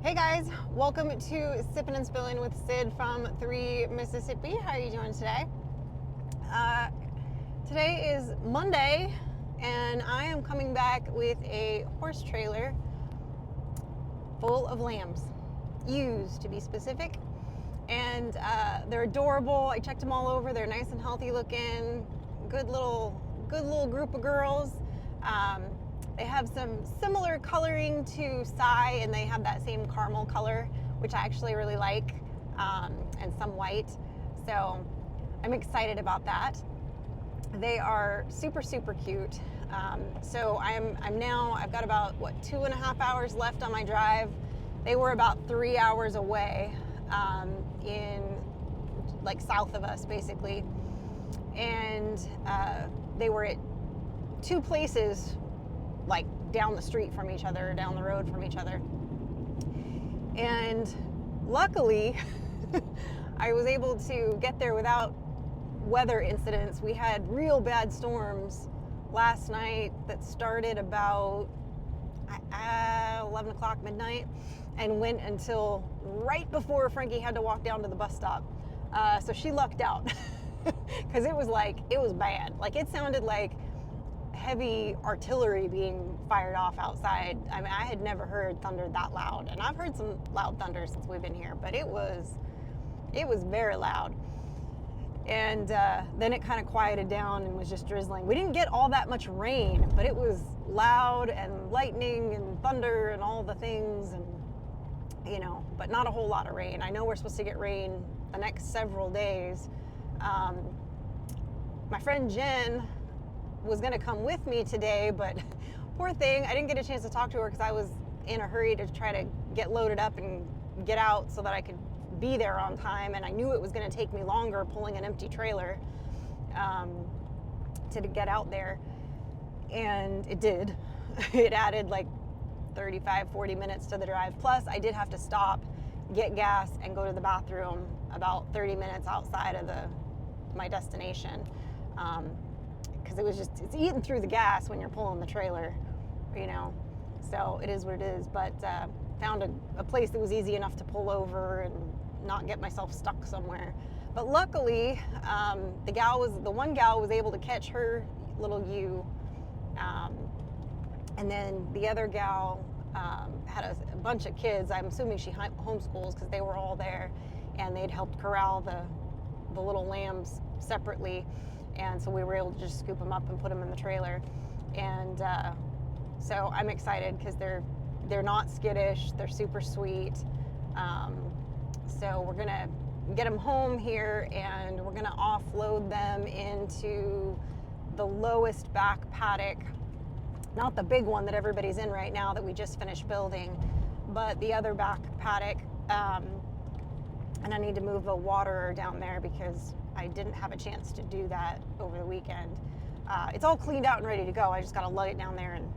Hey guys, welcome to Sippin' and Spillin' with Sid from 3 Mississippi. How are you doing today? Today is Monday, and I am coming back with a horse trailer full of lambs, ewes to be specific. And they're adorable. I checked them all over. They're nice and healthy looking. Good little group of girls. They have some similar coloring to Psy, and they have that same caramel color, which I actually really like, and some white. So I'm excited about that. They are super cute. So I've got about 2.5 hours left on my drive. They were about 3 hours away, in like south of us basically, and they were at two places like down the street from each other, down the road from each other. And luckily, I was able to get there without weather incidents. We had real bad storms last night that started about 11 o'clock midnight and went until right before Frankie had to walk down to the bus stop. So she lucked out because it was bad. Like, it sounded like heavy artillery being fired off outside. I mean, I had never heard thunder that loud, and I've heard some loud thunder since we've been here, but it was very loud. And then it kind of quieted down and was just drizzling. We didn't get all that much rain, but it was loud and lightning and thunder and all the things, and but not a whole lot of rain. I know we're supposed to get rain the next several days. My friend Jen was going to come with me today, but poor thing, I didn't get a chance to talk to her because I was in a hurry to try to get loaded up and get out so that I could be there on time, and I knew it was going to take me longer pulling an empty trailer to get out there, and it did. It added like 35-40 minutes to the drive, plus I did have to stop, get gas, and go to the bathroom about 30 minutes outside of my destination, because it's eating through the gas when you're pulling the trailer, so it is what it is. But found a place that was easy enough to pull over and not get myself stuck somewhere. But luckily, the one gal was able to catch her little ewe, and then the other gal had a bunch of kids. I'm assuming she homeschools because they were all there, and they'd helped corral the little lambs separately, and so we were able to just scoop them up and put them in the trailer. And so I'm excited because they're not skittish. They're super sweet. So we're gonna get them home here, and we're gonna offload them into the lowest back paddock, not the big one that everybody's in right now that we just finished building, but the other back paddock. And I need to move a waterer down there because I didn't have a chance to do that over the weekend. It's all cleaned out and ready to go. I just got to lug it down there and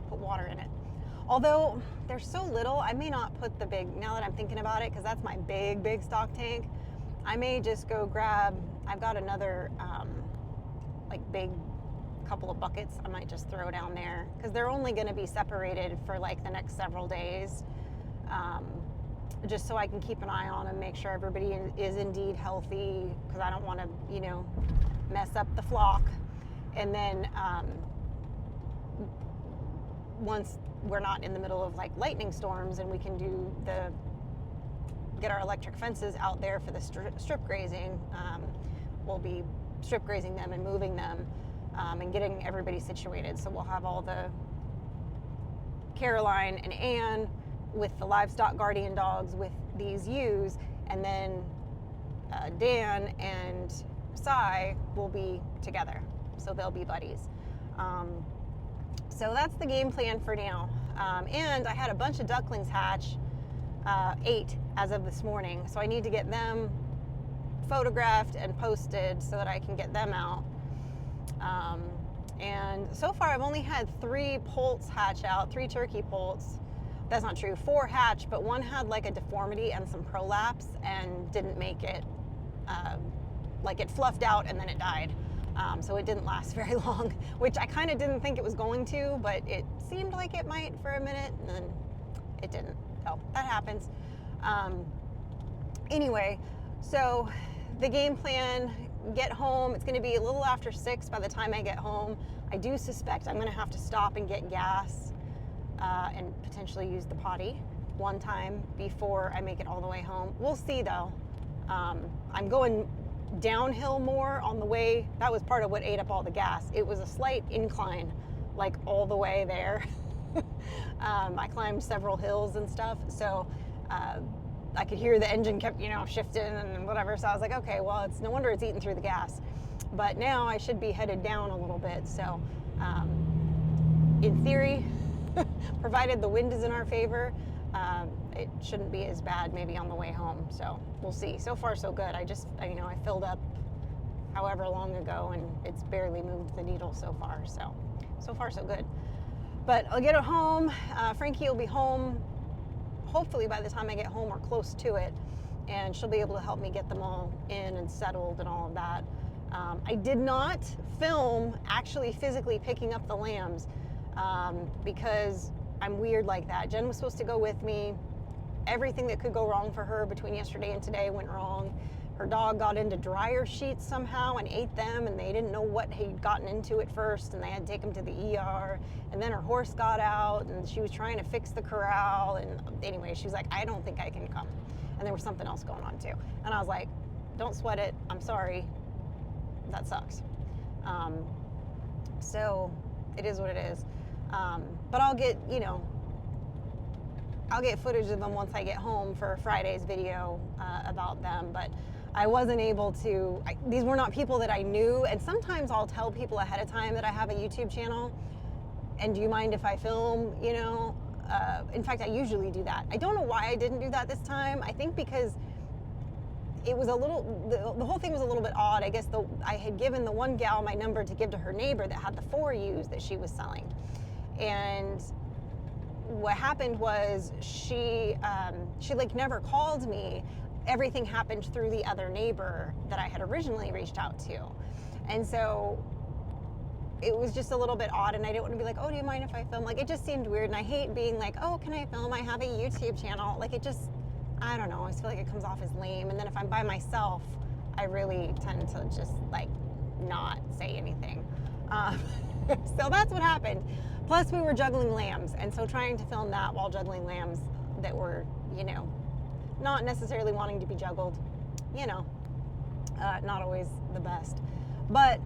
put water in it. Although they're so little, I may not put the big, now that I'm thinking about it, because that's my big stock tank. I may just go grab, I've got another big couple of buckets I might just throw down there, because they're only going to be separated for like the next several days. Just so I can keep an eye on them, make sure everybody is indeed healthy, because I don't want to, mess up the flock. And then once we're not in the middle of like lightning storms and we can get our electric fences out there for the strip grazing, we'll be strip grazing them and moving them, and getting everybody situated. So we'll have all the Caroline and Anne with the livestock guardian dogs with these ewes, and then Dan and Psy will be together, so they'll be buddies. So that's the game plan for now. And I had a bunch of ducklings hatch, 8 as of this morning, so I need to get them photographed and posted so that I can get them out. And so far I've only had 3 poults hatch out, 3 turkey poults. That's not true, 4 hatch, but one had like a deformity and some prolapse and didn't make it. Like, it fluffed out and then it died. So it didn't last very long, which I kind of didn't think it was going to, but it seemed like it might for a minute, and then it didn't. So that happens. Anyway, so the game plan, get home. It's going to be a little after 6 by the time I get home. I do suspect I'm going to have to stop and get gas and potentially use the potty one time before I make it all the way home. We'll see though. I'm going downhill more on the way. That was part of what ate up all the gas. It was a slight incline, like all the way there. I climbed several hills and stuff, so I could hear the engine kept, shifting and whatever. So I was like, okay, well, it's no wonder it's eating through the gas. But now I should be headed down a little bit. So in theory, provided the wind is in our favor, it shouldn't be as bad maybe on the way home. So we'll see. So far, so good. I filled up however long ago, and it's barely moved the needle so far. So far, so good. But I'll get it home. Frankie will be home hopefully by the time I get home or close to it, and she'll be able to help me get them all in and settled and all of that. I did not film actually physically picking up the lambs because I'm weird like that. Jen was supposed to go with me. Everything that could go wrong for her between yesterday and today went wrong. Her dog got into dryer sheets somehow and ate them, and they didn't know what had gotten into it first, and they had to take him to the ER. And then her horse got out, and she was trying to fix the corral. And anyway, she was like, I don't think I can come. And there was something else going on too. And I was like, don't sweat it. I'm sorry. That sucks. So it is what it is. But I'll get footage of them once I get home for Friday's video about them. But I wasn't able to, these were not people that I knew. And sometimes I'll tell people ahead of time that I have a YouTube channel. And do you mind if I film, in fact, I usually do that. I don't know why I didn't do that this time. I think because it was the whole thing was a little bit odd. I guess I had given the one gal my number to give to her neighbor that had the 4 ewes that she was selling. And what happened was she like never called me. Everything happened through the other neighbor that I had originally reached out to. And so it was just a little bit odd, and I didn't want to be like, oh, do you mind if I film? Like, it just seemed weird, and I hate being like, oh, can I film? I have a YouTube channel. Like, it just, I don't know, I just feel like it comes off as lame. And then if I'm by myself, I really tend to just like not say anything. So that's what happened. Plus we were juggling lambs, and so trying to film that while juggling lambs that were, not necessarily wanting to be juggled, not always the best. But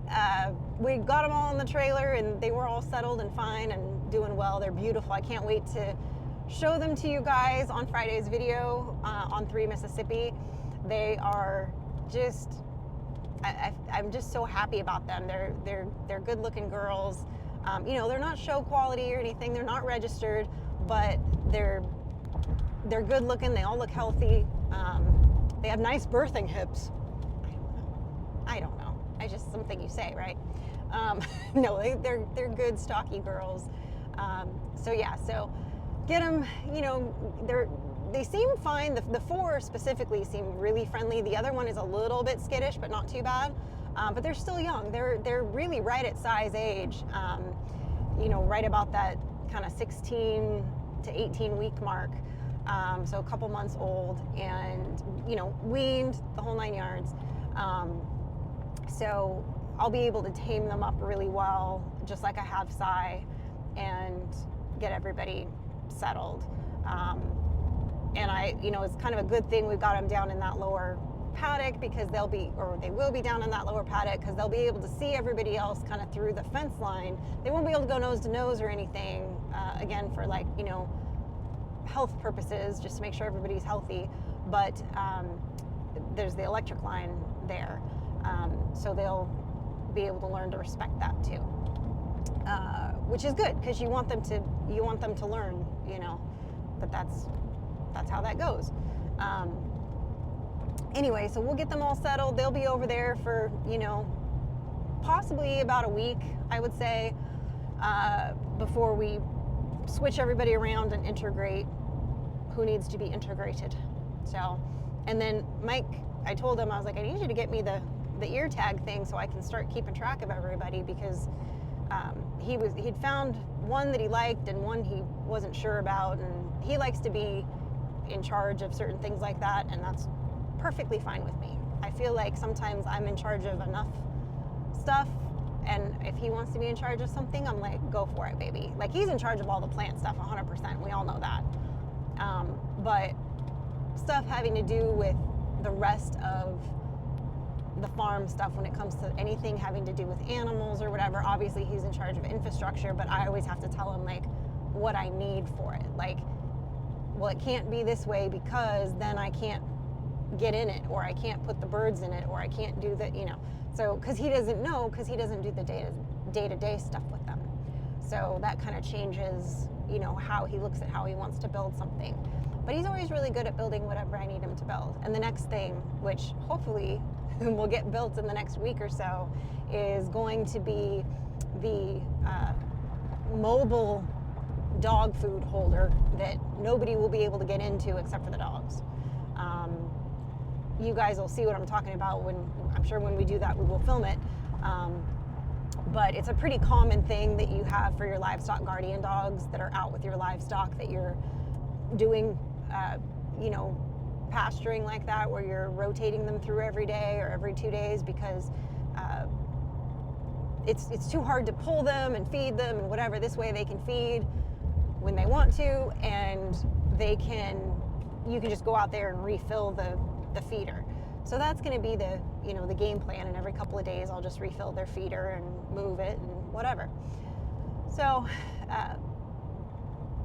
we got them all in the trailer, and they were all settled and fine and doing well. They're beautiful. I can't wait to show them to you guys on Friday's video on 3 Mississippi. They are just, I'm just so happy about them. They're good-looking girls. They're not show quality or anything. They're not registered, but they're good looking. They all look healthy. They have nice birthing hips. I don't know. Just something you say, right? No, they're good, stocky girls. So get them. They seem fine. The 4 specifically seem really friendly. The other one is a little bit skittish, but not too bad. But they're still young. They're really right at size age. Right about that kind of 16 to 18 week mark. So a couple months old, and weaned, the whole 9 yards. So I'll be able to tame them up really well, just like I have Cy, and get everybody settled. And it's kind of a good thing we've got them down in that lower paddock, because they will be down in that lower paddock, because they'll be able to see everybody else kind of through the fence line. They won't be able to go nose to nose or anything, again, for health purposes, just to make sure everybody's healthy. But there's the electric line there. So they'll be able to learn to respect that too, which is good, because you want them to learn, that's how that goes. Anyway, so we'll get them all settled. They'll be over there for possibly about a week, I would say, before we switch everybody around and integrate who needs to be integrated. So, and then Mike, I told him, I was like, I need you to get me the ear tag thing so I can start keeping track of everybody, because he'd found one that he liked and one he wasn't sure about, and he likes to be in charge of certain things like that, and that's perfectly fine with me. I feel like sometimes I'm in charge of enough stuff, and if he wants to be in charge of something, I'm like, go for it, baby. Like, he's in charge of all the plant stuff 100%. We all know that. But stuff having to do with the rest of the farm stuff, when it comes to anything having to do with animals or whatever, obviously he's in charge of infrastructure, but I always have to tell him like what I need for it. Like, well, it can't be this way because then I can't get in it, or I can't put the birds in it, or I can't do the, so because he doesn't know, because he doesn't do the day-to-day stuff with them. So that kind of changes, how he looks at how he wants to build something. But he's always really good at building whatever I need him to build. And the next thing, which hopefully will get built in the next week or so, is going to be the mobile dog food holder that nobody will be able to get into except for the dogs. You guys will see what I'm talking about I'm sure when we do that, we will film it. But it's a pretty common thing that you have for your livestock guardian dogs that are out with your livestock, that you're doing, pasturing like that, where you're rotating them through every day or every 2 days, because it's too hard to pull them and feed them and whatever. This way they can feed when they want to, and you can just go out there and refill the feeder. So that's going to be the game plan, and every couple of days I'll just refill their feeder and move it and whatever. So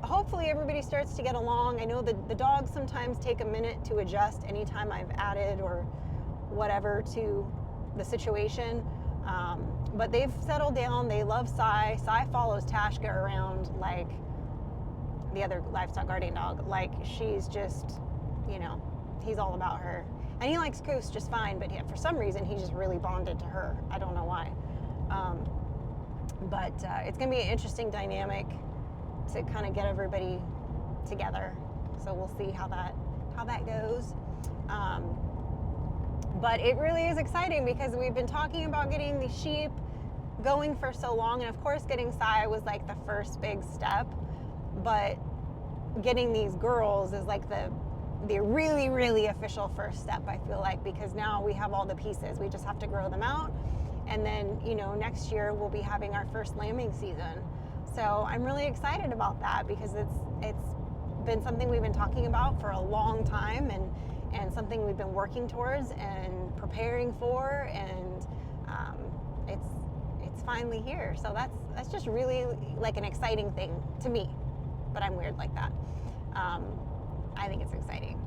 hopefully everybody starts to get along. I know that the dogs sometimes take a minute to adjust anytime I've added or whatever to the situation, but they've settled down. They love Sai. Sai follows Tashka around like the other livestock guardian dog. Like, she's just, he's all about her. And he likes Coos just fine, but for some reason he just really bonded to her. I don't know why. But it's going to be an interesting dynamic to kind of get everybody together. So we'll see how that goes. But it really is exciting because we've been talking about getting the sheep going for so long, and of course getting Sai was like the first big step, but getting these girls is like the really, really official first step, I feel like, because now we have all the pieces. We just have to grow them out, and then next year we'll be having our first lambing season. So I'm really excited about that, because it's been something we've been talking about for a long time, and something we've been working towards and preparing for, and it's finally here. So that's just really like an exciting thing to me, but I'm weird like that. I think it's exciting.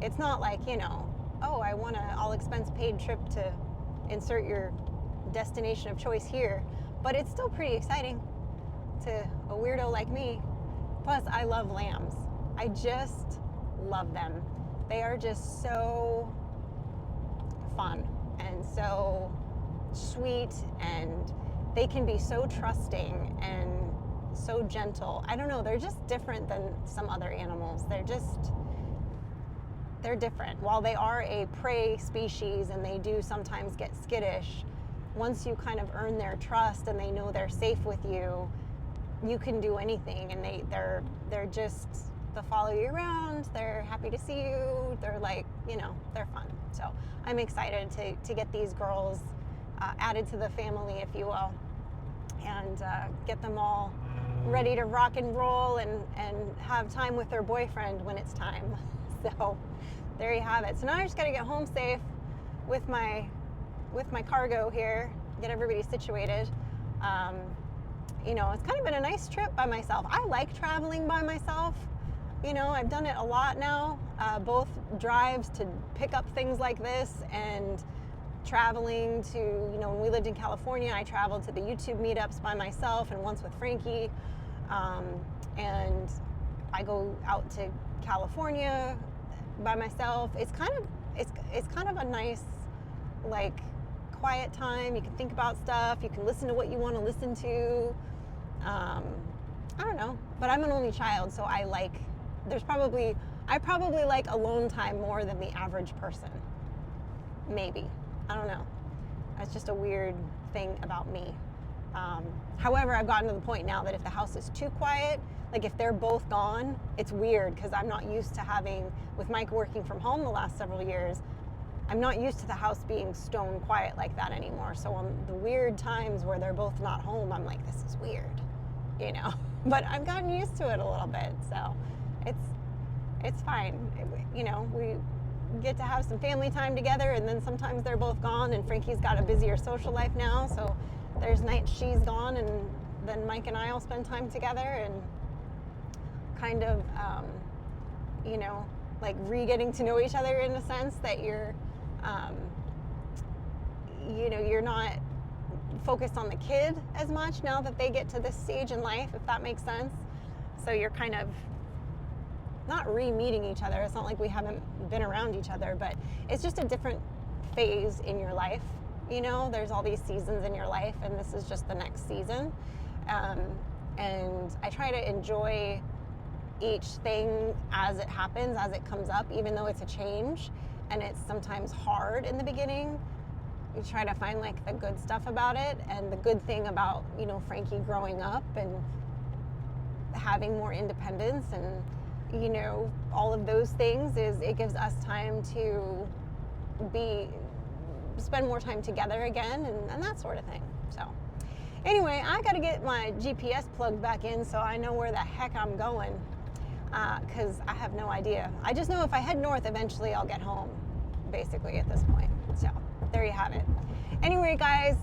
It's not like, oh, I want an all-expense paid trip to insert your destination of choice here, but it's still pretty exciting to a weirdo like me. Plus, I love lambs. I just love them. They are just so fun and so sweet, and they can be so trusting and so gentle. I don't know, they're just different than some other animals. They're different. While they are a prey species and they do sometimes get skittish, once you kind of earn their trust and they know they're safe with you, you can do anything, and they're just, they'll follow you around, they're happy to see you, they're like, they're fun. So I'm excited to get these girls added to the family, if you will, and get them all ready to rock and roll and have time with their boyfriend when it's time. So there you have it. So now I just got to get home safe with my cargo here, get everybody situated. It's kind of been a nice trip by myself. I like traveling by myself. I've done it a lot now, both drives to pick up things like this and traveling to, when we lived in California, I traveled to the YouTube meetups by myself, and once with Frankie. And I go out to California by myself. It's kind of a nice, like, quiet time. You can think about stuff. You can listen to what you want to listen to. I don't know, but I'm an only child, so I probably like alone time more than the average person. Maybe. I don't know. That's just a weird thing about me. However, I've gotten to the point now that if the house is too quiet, like if they're both gone, it's weird because I'm not used to having, with Mike working from home the last several years, I'm not used to the house being stone quiet like that anymore. So on the weird times where they're both not home, I'm like, this is weird, you know. But I've gotten used to it a little bit, so it's fine. You know, we get to have some family time together, and then sometimes they're both gone, and Frankie's got a busier social life now, so there's nights she's gone, and then Mike and I will spend time together and kind of, you know, like re-getting to know each other in a sense that you're, you know, you're not focused on the kid as much now that they get to this stage in life, if that makes sense. So you're kind of not re-meeting each other. It's not like we haven't been around each other, but it's just a different phase in your life. You know, there's all these seasons in your life, and this is just the next season. And I try to enjoy each thing as it happens, as it comes up, even though it's a change and it's sometimes hard in the beginning. You try to find like the good stuff about it, and the good thing about, you know, Frankie growing up and having more independence and, you know, all of those things is it gives us time to spend more time together again and that sort of thing. So anyway, I got to get my GPS plugged back in so I know where the heck I'm going, because I have no idea. I just know if I head north, eventually I'll get home, basically, at this point. So there you have it. Anyway, guys,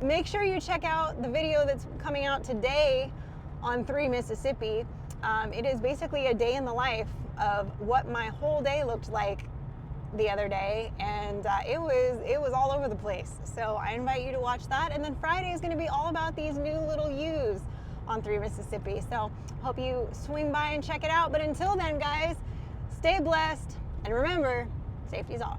make sure you check out the video that's coming out today on 3 Mississippi. It is basically a day in the life of what my whole day looked like the other day, and it was all over the place. So I invite you to watch that. And then Friday is going to be all about these new little U's on 3 Mississippi. So hope you swing by and check it out. But until then, guys, stay blessed, and remember, safety's off.